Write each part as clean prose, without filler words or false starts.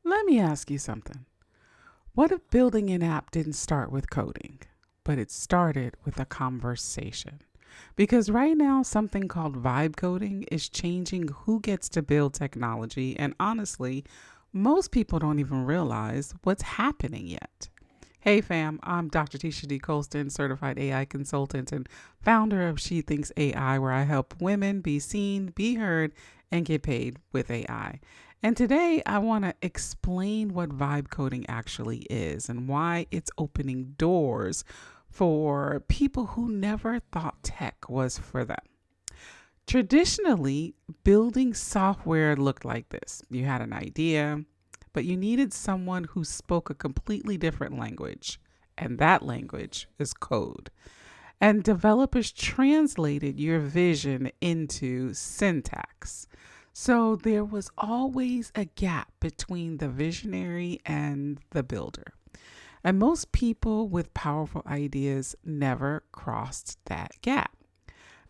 Let me ask you something. What if building an app didn't start with coding, but it started with a conversation? Because right now, something called vibe coding is changing who gets to build technology. And honestly, most people don't even realize what's happening yet. Hey fam, I'm Dr. Tisha D. Colston, certified AI consultant and founder of She Thinks AI, where I help women be seen, be heard, and get paid with AI. And today I want to explain what vibe coding actually is and why it's opening doors for people who never thought tech was for them. Traditionally, building software looked like this. You had an idea, but you needed someone who spoke a completely different language, and that language is code. And developers translated your vision into syntax. So there was always a gap between the visionary and the builder. And most people with powerful ideas never crossed that gap.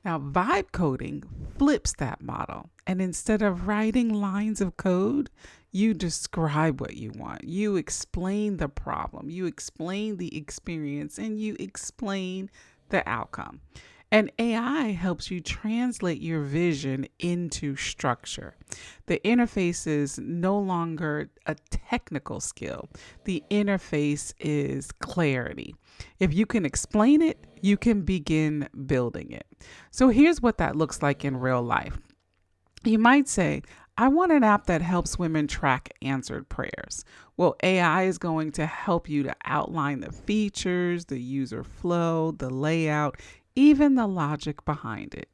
Now, vibe coding flips that model. And instead of writing lines of code, you describe what you want. You explain the problem, you explain the experience, and you explain the outcome. And AI helps you translate your vision into structure. The interface is no longer a technical skill, the interface is clarity. If you can explain it, you can begin building it. So here's what that looks like in real life. You might say, I want an app that helps women track answered prayers. Well, AI is going to help you to outline the features, the user flow, the layout, even the logic behind it.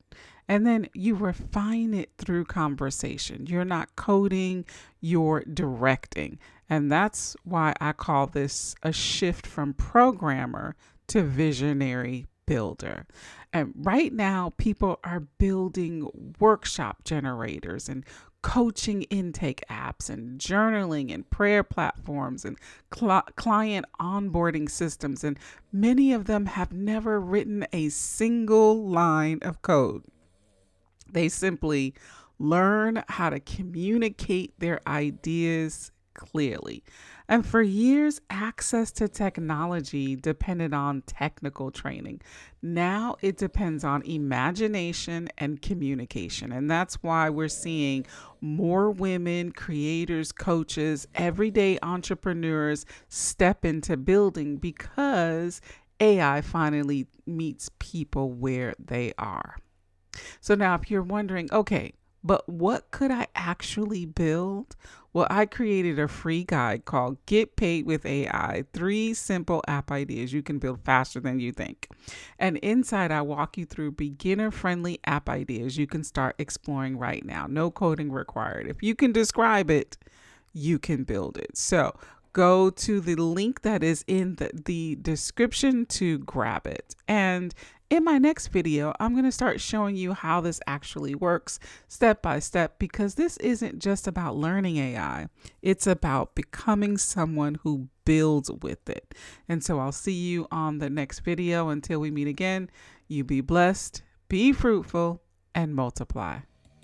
And then you refine it through conversation. You're not coding, you're directing. And that's why I call this a shift from programmer to visionary builder. And right now, people are building workshop generators and coaching intake apps and journaling and prayer platforms and client onboarding systems. And many of them have never written a single line of code. They simply learn how to communicate their ideas clearly. And for years, access to technology depended on technical training. Now it depends on imagination and communication. And that's why we're seeing more women, creators, coaches, everyday entrepreneurs step into building because AI finally meets people where they are. So now if you're wondering, okay, but what could I actually build? Well, I created a free guide called Get Paid with AI, 3 simple app ideas you can build faster than you think. And inside, I walk you through beginner-friendly app ideas you can start exploring right now. No coding required. If you can describe it, you can build it. So go to the link that is in the description to grab it. And in my next video, I'm going to start showing you how this actually works step by step, because this isn't just about learning AI. It's about becoming someone who builds with it. And so I'll see you on the next video. Until we meet again, you be blessed, be fruitful, and multiply.